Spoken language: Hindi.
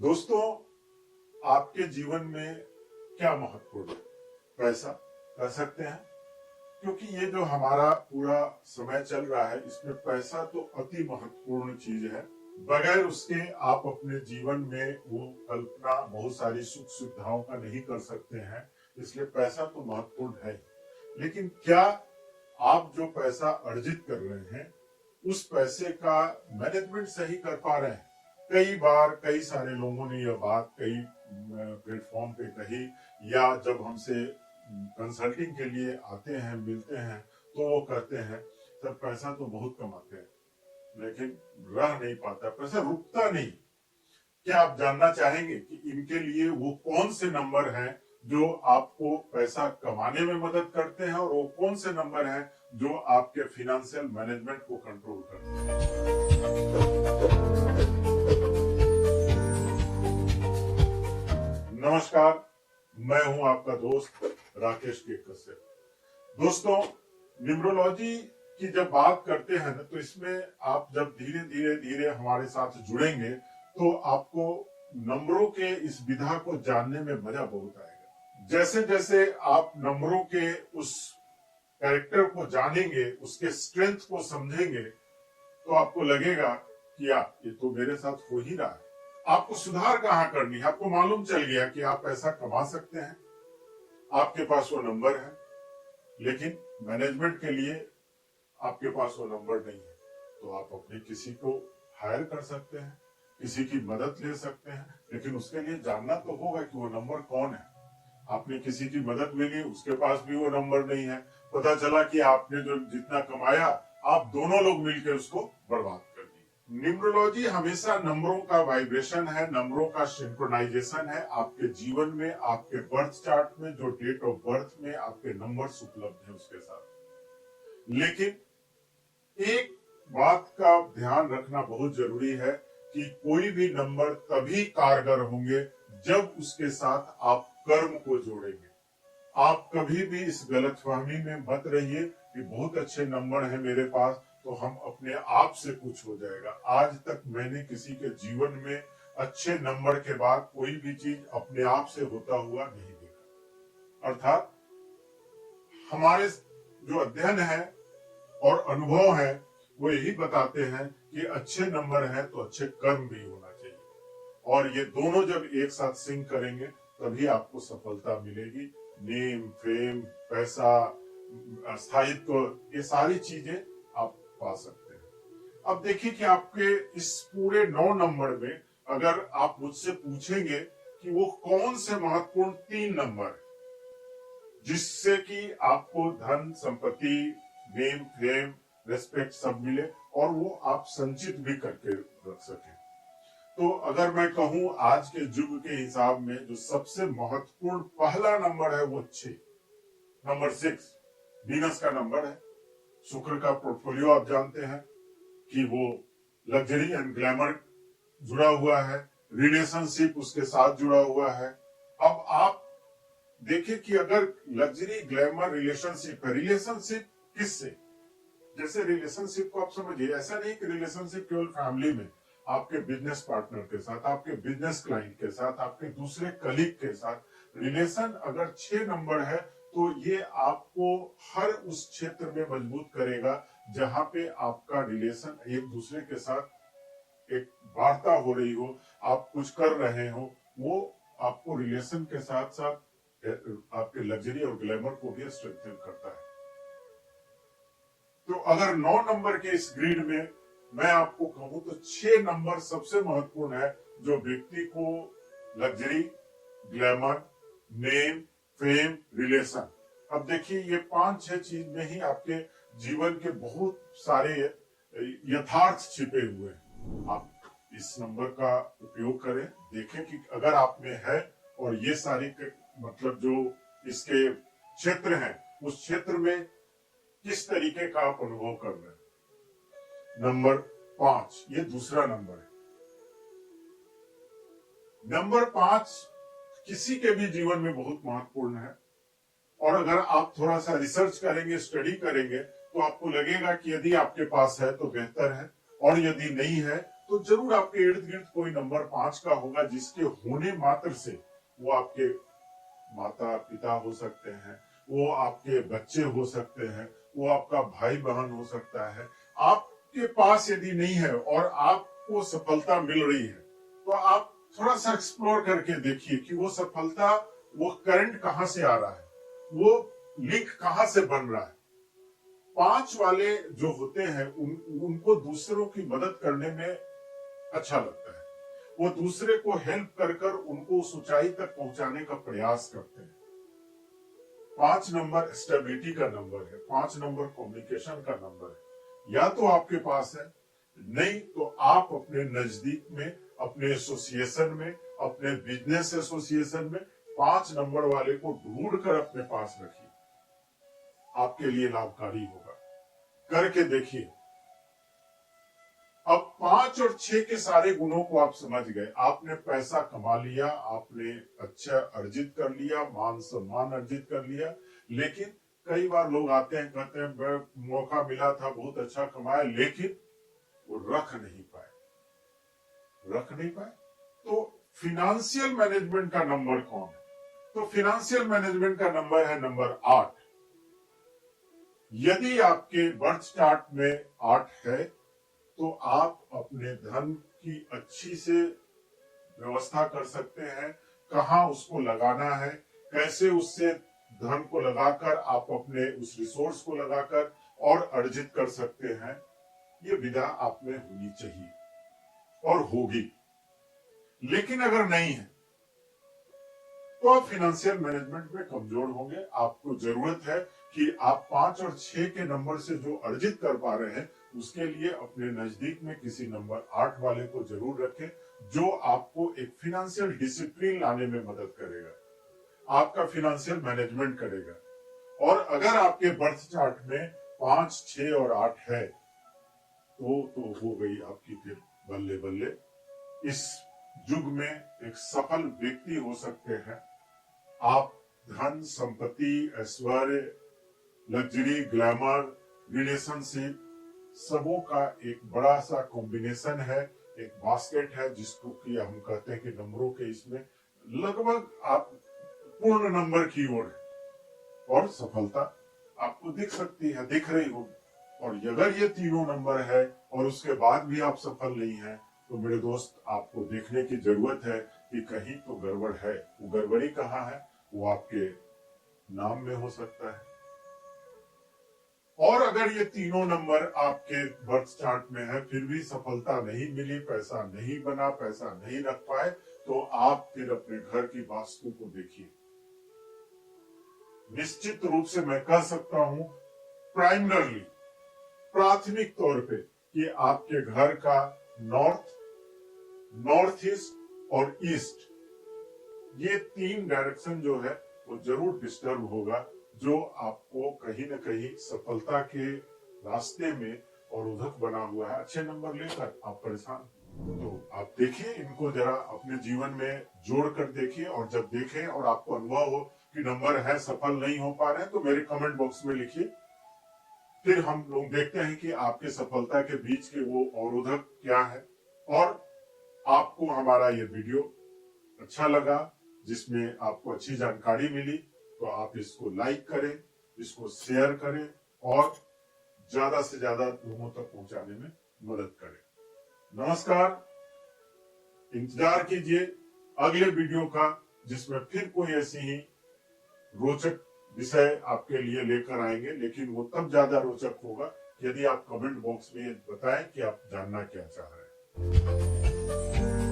दोस्तों, आपके जीवन में क्या महत्वपूर्ण है? पैसा कह सकते हैं, क्योंकि ये जो हमारा पूरा समय चल रहा है इसमें पैसा तो अति महत्वपूर्ण चीज है। बगैर उसके आप अपने जीवन में वो कल्पना बहुत सारी सुख सुविधाओं का नहीं कर सकते हैं, इसलिए पैसा तो महत्वपूर्ण है। लेकिन क्या आप जो पैसा अर्जित कर रहे हैं उस पैसे का मैनेजमेंट सही कर पा रहे हैं? कई बार कई सारे लोगों ने यह बात कई प्लेटफॉर्म पे कही, या जब हमसे कंसल्टिंग के लिए आते हैं, मिलते हैं, तो वो कहते हैं सर पैसा तो बहुत कमाते हैं लेकिन रह नहीं पाता, पैसा रुकता नहीं। क्या आप जानना चाहेंगे कि इनके लिए वो कौन से नंबर हैं जो आपको पैसा कमाने में मदद करते हैं, और वो कौन से नंबर हैं जो आपके फाइनेंशियल मैनेजमेंट को कंट्रोल करते हैं? नमस्कार, मैं हूं आपका दोस्त राकेश के कश्यप। दोस्तों, न्यूमरोलॉजी की जब बात करते हैं ना, तो इसमें आप जब धीरे धीरे हमारे साथ जुड़ेंगे तो आपको नंबरों के इस विधा को जानने में मजा बहुत आएगा। जैसे जैसे आप नंबरों के उस कैरेक्टर को जानेंगे, उसके स्ट्रेंथ को समझेंगे, तो आपको लगेगा कि ये तो मेरे साथ हो ही रहा है। आपको सुधार कहाँ करनी है? आपको मालूम चल गया कि आप पैसा कमा सकते हैं, आपके पास वो नंबर है, लेकिन मैनेजमेंट के लिए आपके पास वो नंबर नहीं है, तो आप अपने किसी को हायर कर सकते हैं, किसी की मदद ले सकते हैं, लेकिन उसके लिए जानना तो होगा कि वो नंबर कौन है। आपने किसी की मदद भी ली, उसके पास भी वो नंबर नहीं है, पता चला कि आपने जो जितना कमाया आप दोनों लोग मिलकर उसको बर्बाद कर दिए। न्यूमरोलॉजी हमेशा नंबरों का वाइब्रेशन है, नंबरों का सिंक्रोनाइजेशन है। आपके जीवन में, आपके बर्थ चार्ट में जो डेट ऑफ बर्थ में आपके नंबर्स उपलब्ध है उसके साथ। लेकिन एक बात का ध्यान रखना बहुत जरूरी है कि कोई भी नंबर तभी कारगर होंगे जब उसके साथ आप कर्म को जोड़ेंगे। आप कभी भी इस गलतफहमी में मत रहिए कि बहुत अच्छे नंबर है मेरे पास तो हम अपने आप से कुछ हो जाएगा। आज तक मैंने किसी के जीवन में अच्छे नंबर के बाद कोई भी चीज अपने आप से होता हुआ नहीं देखा। अर्थात हमारे जो अध्ययन है और अनुभव है वो यही बताते हैं कि अच्छे नंबर है तो अच्छे कर्म भी होना चाहिए, और ये दोनों जब एक साथ सिंक करेंगे तभी आपको सफलता मिलेगी। नेम, फेम, पैसा, स्थायित्व, ये सारी चीजें आप पा सकते हैं। अब देखिए कि आपके इस पूरे 9 नंबर में अगर आप मुझसे पूछेंगे कि वो कौन से महत्वपूर्ण 3 नंबर है जिससे कि आपको धन, संपत्ति, नेम, फेम, रेस्पेक्ट सब मिले और वो आप संचित भी करके रख सकें, तो अगर मैं कहूं आज के युग के हिसाब में जो सबसे महत्वपूर्ण पहला नंबर है वो 6, नंबर 6 वीनस का नंबर है। शुक्र का पोर्टफोलियो आप जानते हैं कि वो लग्जरी एंड ग्लैमर जुड़ा हुआ है, रिलेशनशिप उसके साथ जुड़ा हुआ है। अब आप देखिए कि अगर लग्जरी, ग्लैमर, रिलेशनशिप है, रिलेशनशिप किससे? जैसे रिलेशनशिप को आप समझिए, ऐसा नहीं कि रिलेशनशिप केवल फैमिली में, आपके बिजनेस पार्टनर के साथ, आपके बिजनेस क्लाइंट के साथ, आपके दूसरे कलीग के साथ रिलेशन अगर 6 नंबर है तो ये आपको हर उस क्षेत्र में मजबूत करेगा जहां पे आपका रिलेशन एक दूसरे के साथ एक वार्ता हो रही हो, आप कुछ कर रहे हो, वो आपको रिलेशन के साथ साथ आपके लग्जरी और ग्लैमर को भी स्ट्रेंथन करता है। तो अगर 9 नंबर के इस ग्रिड में मैं आपको कहूं तो 6 नंबर सबसे महत्वपूर्ण है जो व्यक्ति को luxury, glamour, name, fame, relation. अब देखिए ये 5-6 चीज में ही आपके जीवन के बहुत सारे यथार्थ छिपे हुए हैं। आप इस नंबर का उपयोग करें, देखें कि अगर आप में है और ये सारी मतलब जो इसके क्षेत्र हैं उस क्षेत्र में किस तरीके का आप अनुभव कर रहे हैं। नंबर 5 ये दूसरा नंबर है। नंबर 5 किसी के भी जीवन में बहुत महत्वपूर्ण है, और अगर आप थोड़ा सा रिसर्च करेंगे, स्टडी करेंगे, तो आपको लगेगा कि यदि आपके पास है तो बेहतर है, और यदि नहीं है तो जरूर आपके इर्द गिर्द कोई नंबर 5 का होगा, जिसके होने मात्र से वो आपके माता पिता हो सकते हैं, वो आपके बच्चे हो सकते हैं, वो आपका भाई बहन हो सकता है। आपके पास यदि नहीं है और आपको सफलता मिल रही है, तो आप थोड़ा सा एक्सप्लोर करके देखिए कि वो सफलता, वो करंट कहां से आ रहा है, वो लिंक कहां से बन रहा है। 5 वाले जो होते हैं उनको दूसरों की मदद करने में अच्छा लगता है। वो दूसरे को हेल्प कर कर उनको उस ऊंचाई तक पहुंचाने का प्रयास करते हैं। 5 नंबर स्टेबिलिटी का नंबर है, 5 नंबर कम्युनिकेशन का नंबर है। या तो आपके पास है, नहीं तो आप अपने नजदीक में, अपने एसोसिएशन में, अपने बिजनेस एसोसिएशन में 5 नंबर वाले को ढूंढ कर अपने पास रखिए, आपके लिए लाभकारी होगा। करके देखिए। अब 5 और 6 के सारे गुणों को आप समझ गए। आपने पैसा कमा लिया, आपने अच्छा अर्जित कर लिया, मान सम्मान अर्जित कर लिया, लेकिन कई बार लोग आते हैं, कहते हैं मौका मिला था, बहुत अच्छा कमाया, लेकिन वो रख नहीं पाए। तो फिनेंशियल मैनेजमेंट का नंबर कौन है? तो फिनेंशियल मैनेजमेंट का नंबर है नंबर 8। यदि आपके बर्थ चार्ट में 8 है, तो आप अपने धन की अच्छी से व्यवस्था कर सकते हैं। कहां उसको लगाना है, कैसे उससे धन को लगाकर आप अपने उस रिसोर्स को लगाकर और अर्जित कर सकते हैं, ये विधा आप में होनी चाहिए और होगी। लेकिन अगर नहीं है तो आप फिनेंशियल मैनेजमेंट में कमजोर होंगे। आपको जरूरत है कि आप 5 और 6 के नंबर से जो अर्जित कर पा रहे हैं, उसके लिए अपने नजदीक में किसी नंबर 8 वाले को जरूर रखें, जो आपको एक फिनेंशियल डिसिप्लिन लाने में मदद करेगा, आपका फिनेंशियल मैनेजमेंट करेगा। और अगर आपके बर्थ चार्ट में 5, 6 और 8 है, तो हो गई आपकी फिर बल्ले बल्ले। इस युग में एक सफल व्यक्ति हो सकते हैं आप। धन, संपत्ति, ऐश्वर्य, लग्जरी, ग्लैमर, रिलेशनशिप, सबों का एक बड़ा सा कॉम्बिनेशन है, एक बास्केट है, जिसको कि हम कहते हैं कि नंबरों के इसमें लगभग आप पूर्ण नंबर की ओर है और सफलता आपको दिख सकती है, दिख रही होगी। और अगर ये तीनों नंबर है और उसके बाद भी आप सफल नहीं है, तो मेरे दोस्त आपको देखने की जरूरत है कि कहीं तो गड़बड़ है। वो गड़बड़ी कहाँ है? वो आपके नाम में हो सकता है। और अगर ये तीनों नंबर आपके बर्थ चार्ट में है, फिर भी सफलता नहीं मिली, पैसा नहीं बना, पैसा नहीं रख पाए, तो आप फिर अपने घर की वास्तु को देखिए। निश्चित रूप से मैं कह सकता हूं, प्राइमरली, प्राथमिक तौर पे, कि आपके घर का नॉर्थ, नॉर्थ ईस्ट और ईस्ट, ये 3 डायरेक्शन जो है वो जरूर डिस्टर्ब होगा, जो आपको कहीं न कहीं सफलता के रास्ते में और उधक बना हुआ है। अच्छे नंबर लेकर आप परेशान, तो आप देखिए, इनको जरा अपने जीवन में जोड़ कर देखिए। और जब देखें और आपको अनुभव हो कि नंबर है, सफल नहीं हो पा रहे हैं, तो मेरे कमेंट बॉक्स में लिखिए। फिर हम लोग देखते हैं कि आपके सफलता के बीच के वो अवरोधक क्या है। और आपको हमारा ये वीडियो अच्छा लगा, जिसमें आपको अच्छी जानकारी मिली, तो आप इसको लाइक करें, इसको शेयर करें और ज्यादा से ज्यादा लोगों तक पहुंचाने में मदद करें। नमस्कार, इंतजार कीजिए अगले वीडियो का, जिसमें फिर कोई ऐसी ही रोचक विषय आपके लिए लेकर आएंगे। लेकिन वो तब ज्यादा रोचक होगा यदि आप कमेंट बॉक्स में बताएं कि आप जानना क्या चाह रहे हैं।